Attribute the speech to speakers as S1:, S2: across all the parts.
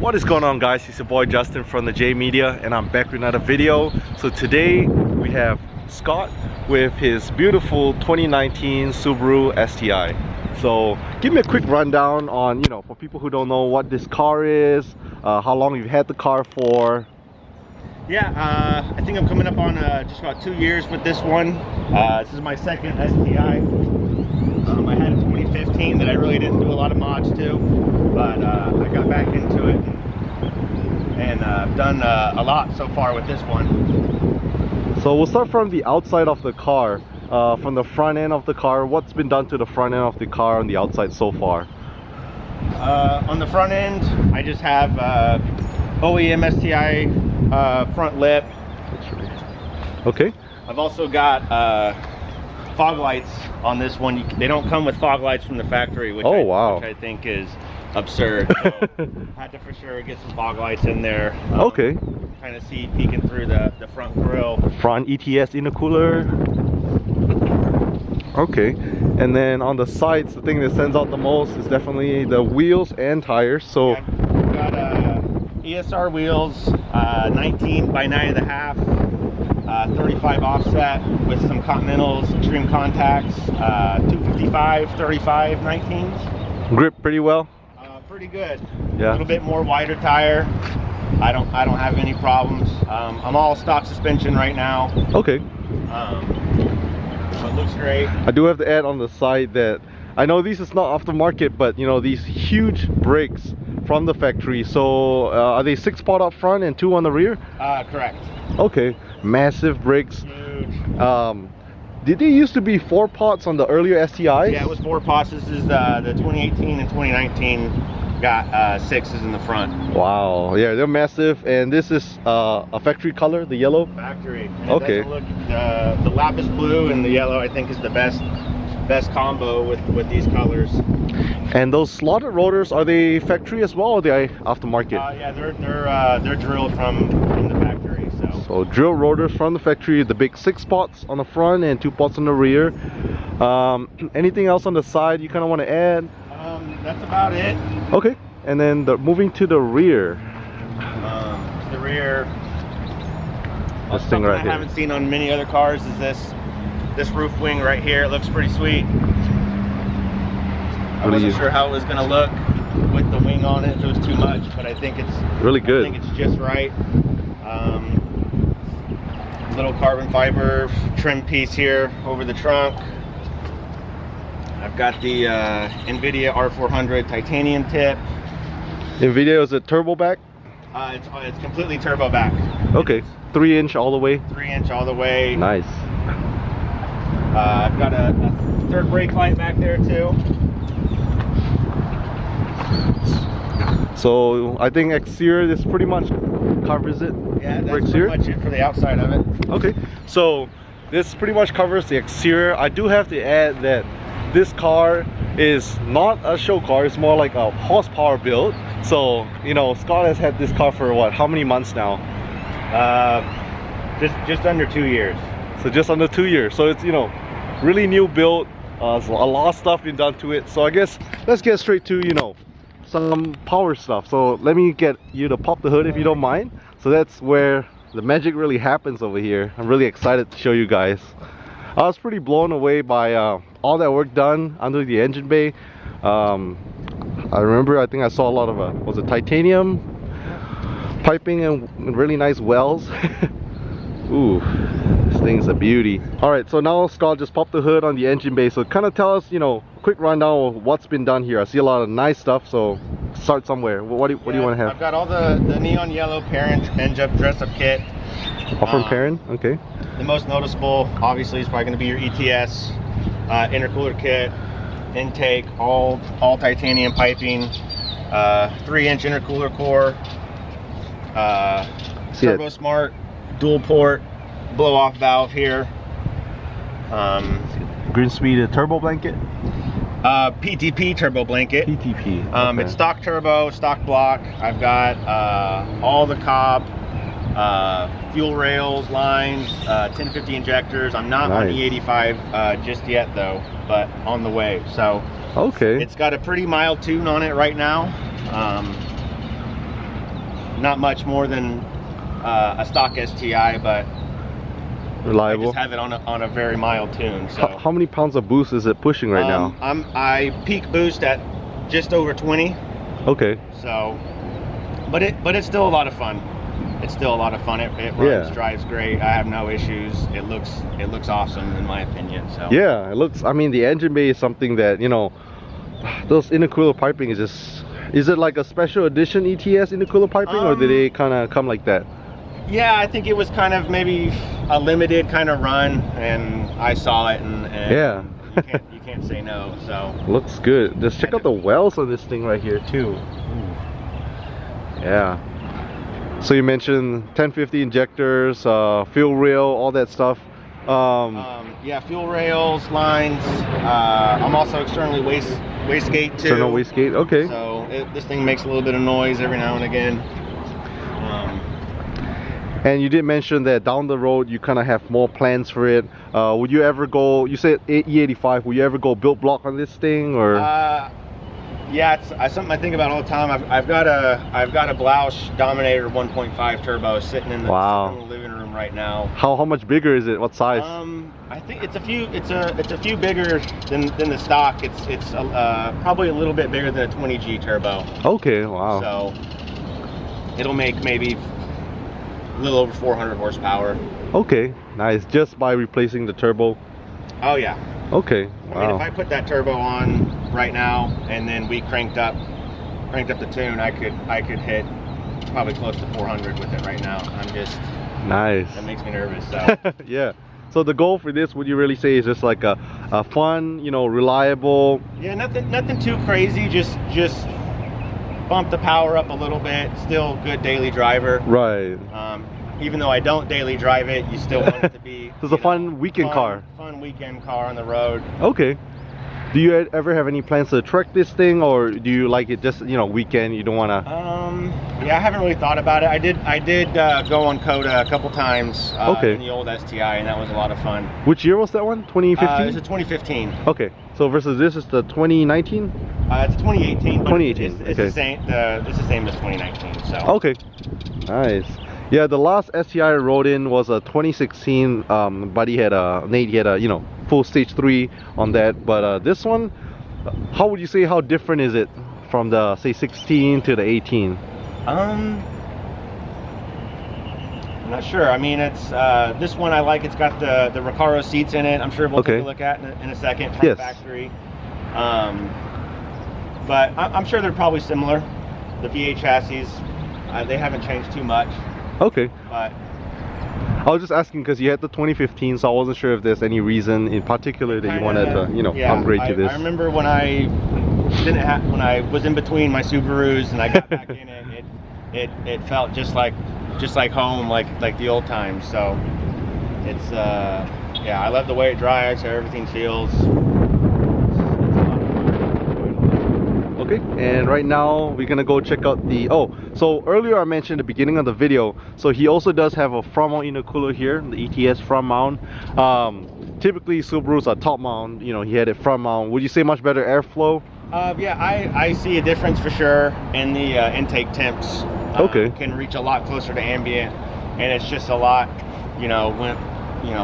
S1: What is going on, guys? It's your boy Justin from the J Media, and I'm back with another video. So today we have Scott with his beautiful 2019 Subaru STI. So give me a quick rundown on, for people who don't know what this car is, how long you've had the car for.
S2: Yeah, I think I'm coming up on just about 2 years with this one. This is my second STI. I had a 2015 that I really didn't do a lot of mods to, but I got back into it and I've done a lot so far with this one.
S1: So we'll start from the outside of the car, from the front end of the car. What's been done to the front end of the car on the outside so far?
S2: On the front end, I just have OEM STI front lip.
S1: Okay.
S2: I've also got fog lights on this one. They don't come with fog lights from the factory, which, which I think is absurd. So had to for sure get some fog lights in there.
S1: Okay.
S2: Kind of see peeking through the front grille.
S1: Front ETS intercooler. Okay. And then on the sides, the thing that stands out the most is definitely the wheels and tires. So
S2: yeah, I've got ESR wheels, 19 by 9.5. 35 offset with some Continentals, extreme contacts, 255, 35, 19s.
S1: Grip pretty well?
S2: Pretty good.
S1: Yeah.
S2: A little bit more wider tire. I don't have any problems. I'm all stock suspension right now.
S1: Okay.
S2: So it looks great.
S1: I do have to add on the side that I know this is not aftermarket, but these huge brakes from the factory. So are they 6-pot up front and 2 on the rear?
S2: Correct.
S1: Okay. Massive brakes.
S2: Huge.
S1: Did they used to be 4 pots on the earlier STIs?
S2: Yeah, it was 4 pots. This is the 2018 and 2019 got 6s in the front.
S1: Wow. Yeah, they're massive, and this is a factory color, the yellow.
S2: Factory. And
S1: okay.
S2: Look, the lapis blue and the yellow, I think, is the best combo with these colors.
S1: And those slotted rotors, are they factory as well, or are they aftermarket?
S2: Yeah, they're drilled from the factory.
S1: So drill rotors from the factory, the big 6 pots on the front and 2 pots on the rear. Anything else on the side you kind of want to add?
S2: That's about it.
S1: Okay, and then moving to the rear.
S2: The rear.
S1: This thing right here.
S2: I haven't seen on many other cars is this roof wing right here. It looks pretty sweet. I wasn't sure how it was going to look with the wing on it, if it was too much, but I think it's
S1: really good.
S2: I think it's just right. Little carbon fiber trim piece here over the trunk. I've got the NVIDIA R400 titanium tip.
S1: NVIDIA, is it turbo back?
S2: It's completely turbo back.
S1: Okay, 3-inch all the way.
S2: 3-inch all the way.
S1: Nice.
S2: I've got a third brake light back there too.
S1: So I think exterior, this pretty much covers it.
S2: Yeah, that's pretty much it for the outside of it.
S1: Okay, so this pretty much covers the exterior. I do have to add that this car is not a show car, it's more like a horsepower build. So Scott has had this car for what, how many months now?
S2: Just under 2 years.
S1: So just under 2 years. So it's really new build. There's a lot of stuff been done to it. So I guess let's get straight to some power stuff. So let me get you to pop the hood if you don't mind. So that's where the magic really happens over here. I'm really excited to show you guys. I was pretty blown away by all that work done under the engine bay. I remember, I think I saw a lot of was it titanium piping and really nice wells. Ooh, this thing's a beauty. All right, so now Scott just popped the hood on the engine bay. So kind of tell us, quick rundown of what's been done here. I see a lot of nice stuff, so start somewhere. What do you want to have?
S2: I've got all the neon yellow parent engine dress-up kit.
S1: All from parent, okay.
S2: The most noticeable, obviously, is probably going to be your ETS, intercooler kit, intake, all titanium piping, 3-inch intercooler core, Turbo Smart, dual port, blow off valve here.
S1: Green Speed turbo blanket?
S2: PTP turbo blanket.
S1: PTP. Okay.
S2: It's stock turbo, stock block. I've got all the cob, fuel rails, lines, 1050 injectors. I'm not on E85 just yet though, but on the way. So
S1: okay,
S2: it's got a pretty mild tune on it right now. not much more than a stock STI, but
S1: Reliable.
S2: I just have it on a very mild tune. So
S1: How many pounds of boost is it pushing right now?
S2: I peak boost at just over 20.
S1: Okay.
S2: So, but it's still a lot of fun. It's still a lot of fun. It runs, drives great. I have no issues. It looks awesome in my opinion. So
S1: yeah, it looks. I mean, the engine bay is something that, you know, those intercooler piping is just. Is it like a special edition ETS intercooler piping, or did they kind of come like that?
S2: Yeah, I think it was kind of maybe a limited kind of run, and I saw it, and
S1: yeah,
S2: you can't say no. So
S1: looks good. Just check out the wells on this thing right here too. Ooh. Yeah. So you mentioned 1050 injectors, fuel rail, all that stuff.
S2: Yeah, fuel rails, lines. I'm also externally wastegate too.
S1: External wastegate, okay.
S2: So this thing makes a little bit of noise every now and again.
S1: And you did mention that down the road you kind of have more plans for it. Would you ever go? You said E85. Would you ever go build block on this thing, or?
S2: Yeah, it's something I think about all the time. I've got a Blausch Dominator 1.5 turbo sitting in the living room right now.
S1: How much bigger is it? What size?
S2: I think it's a few bigger than the stock. It's probably a little bit bigger than a 20G turbo.
S1: Okay, wow.
S2: So it'll make maybe a little over 400 horsepower.
S1: Okay, nice. Just by replacing the turbo.
S2: Oh yeah.
S1: Okay.
S2: Wow. I mean, if I put that turbo on right now and then we cranked up the tune, I could hit probably close to 400 with it right now. I'm just
S1: nice.
S2: That makes me nervous. So
S1: yeah. So the goal for this, would you really say, is just like a fun, you know, reliable?
S2: Yeah, nothing too crazy. Just bump the power up a little bit. Still good daily driver.
S1: Right.
S2: Even though I don't daily drive it, you still want it to be.
S1: It's a fun weekend car.
S2: Fun weekend car on the road.
S1: Okay. Do you ever have any plans to truck this thing, or do you like it just, you know, weekend? You don't want to?
S2: Yeah, I haven't really thought about it. I did go on Coda a couple times in the old STI, and that was a lot of fun.
S1: Which year was that one? 2015?
S2: It's a 2015.
S1: Okay. So versus this is the 2019?
S2: It's a 2018.
S1: 2018.
S2: It's the same. It's the same as 2019. So.
S1: Okay. Nice. Yeah, the last STI I rode in was a 2016. But Nate had a, you know, full stage 3 on that. But this one, how would you say, how different is it from the, say, 16 to the 18?
S2: I'm not sure. I mean, it's this one I like. It's got the Recaro seats in it. I'm sure we'll take a look at in a second from factory. But I'm sure they're probably similar. The V8 chassis, they haven't changed too much.
S1: Okay.
S2: But
S1: I was just asking because you had the 2015, so I wasn't sure if there's any reason in particular that you wanted to, you know, upgrade to this.
S2: I remember when I was in between my Subarus and I got back in it, it felt just like home, like the old times. So it's yeah, I love the way it drives, how everything feels.
S1: Okay, and right now we're gonna go check out the, so earlier I mentioned at the beginning of the video, so he also does have a front mount intercooler here, the ETS front mount. Typically Subarus are top mount, you know, he had it front mount. Would you say much better airflow?
S2: Yeah, I see a difference for sure in the intake temps. Can reach a lot closer to ambient, and it's just a lot, you know, when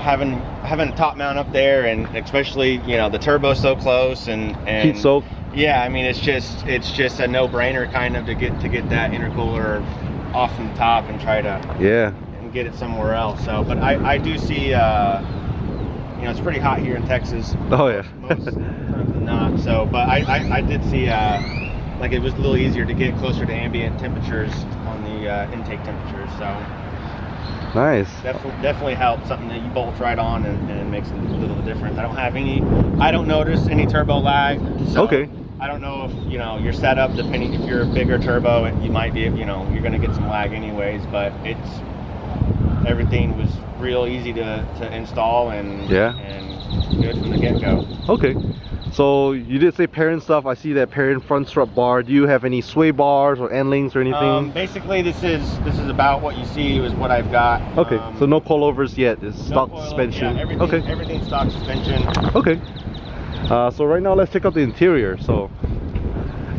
S2: having a top mount up there, and especially, you know, the turbo so close and
S1: heat soak.
S2: Yeah, I mean, it's just a no-brainer kind of to get that intercooler off from the top and try to and get it somewhere else. So, but I do see, you know, it's pretty hot here in Texas.
S1: Oh yeah.
S2: Most times than not. So, but I did see like it was a little easier to get closer to ambient temperatures on the intake temperatures. So
S1: nice.
S2: Definitely helps. Something that you bolt right on and it makes a little difference. I don't notice any turbo lag. So I don't know if, you know, your setup, depending if you're a bigger turbo, you might be, you know, you're going to get some lag anyways, but everything was real easy to install and good from the get-go. Okay.
S1: So you did say parent stuff. I see that parent front strut bar. Do you have any sway bars or end links or anything?
S2: Basically, this is about what you see is what I've got.
S1: Okay, so no coilovers yet. It's stock suspension.
S2: Yeah, everything's stock suspension.
S1: Okay. So right now let's check out the interior. So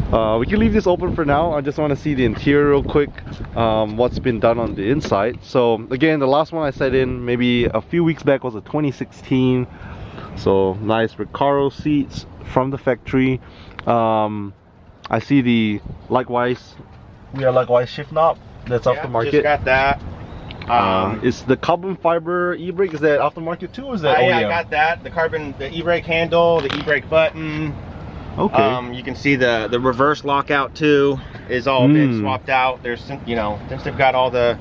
S1: We can leave this open for now. I just want to see the interior real quick, what's been done on the inside. So again, the last one I set in maybe a few weeks back was a 2016. So nice Recaro seats from the factory. I see the likewise shift knob. That's aftermarket.
S2: Just got that.
S1: Is the carbon fiber e-brake, is that aftermarket too, or is that OEM?
S2: Yeah, I got that. The e-brake handle, the e-brake button.
S1: Okay.
S2: You can see the reverse lockout too is all been swapped out. There's some, you know, since they've got all the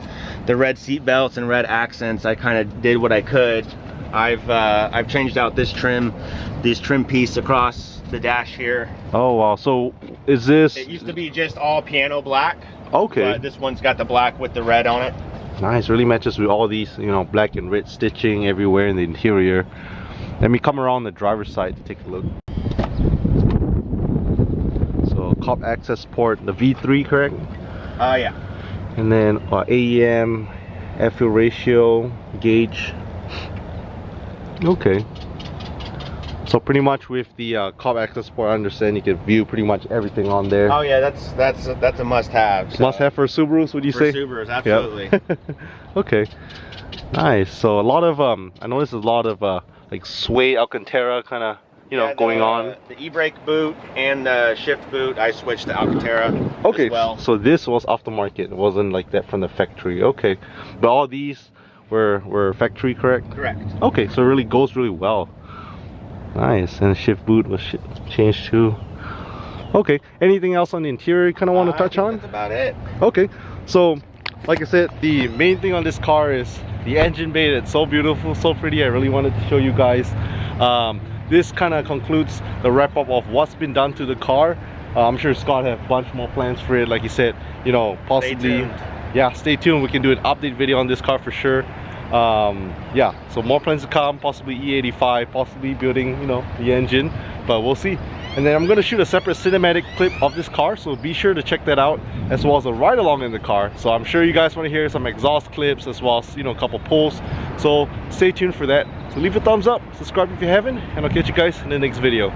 S2: red seat belts and red accents, I kind of did what I could. I've changed out this trim piece across the dash here.
S1: Oh wow. So is this?
S2: It used to be just all piano black.
S1: Okay.
S2: But this one's got the black with the red on it.
S1: Nice. Really matches with all these, you know, black and red stitching everywhere in the interior. Let me come around the driver's side to take a look. So cop access port, the V3, correct?
S2: Yeah.
S1: And then AEM, air fuel ratio, gauge. Okay. So pretty much with the cop access port, I understand you can view pretty much everything on there.
S2: Oh yeah, that's a must-have. So.
S1: Must-have for Subarus, would you say?
S2: For Subarus, absolutely.
S1: Yep. Okay. Nice. So a lot of I noticed a lot of like suede Alcantara kind of, you know, going on.
S2: The e-brake boot and the shift boot, I switched to Alcantara.
S1: Okay.
S2: As well.
S1: So this was aftermarket. It wasn't like that from the factory. Okay. But all these were factory, correct?
S2: Correct.
S1: Okay. So it really goes really well. Nice. And the shift boot was changed too. Okay. Anything else on the interior you kind of want to touch on?
S2: That's about it.
S1: Okay. So like I said, the main thing on this car is the engine bay. It's so beautiful, so pretty. I really wanted to show you guys. This kind of concludes the wrap up of what's been done to the car. I'm sure Scott have a bunch more plans for it. Like he said, you know, possibly, yeah, stay tuned. We can do an update video on this car for sure. Yeah, so more plans to come, possibly E85, possibly building, you know, the engine, but we'll see. And then I'm going to shoot a separate cinematic clip of this car, so be sure to check that out, as well as a ride along in the car. So I'm sure you guys want to hear some exhaust clips, as well as, you know, a couple pulls. So stay tuned for that. So leave a thumbs up, subscribe if you haven't, and I'll catch you guys in the next video.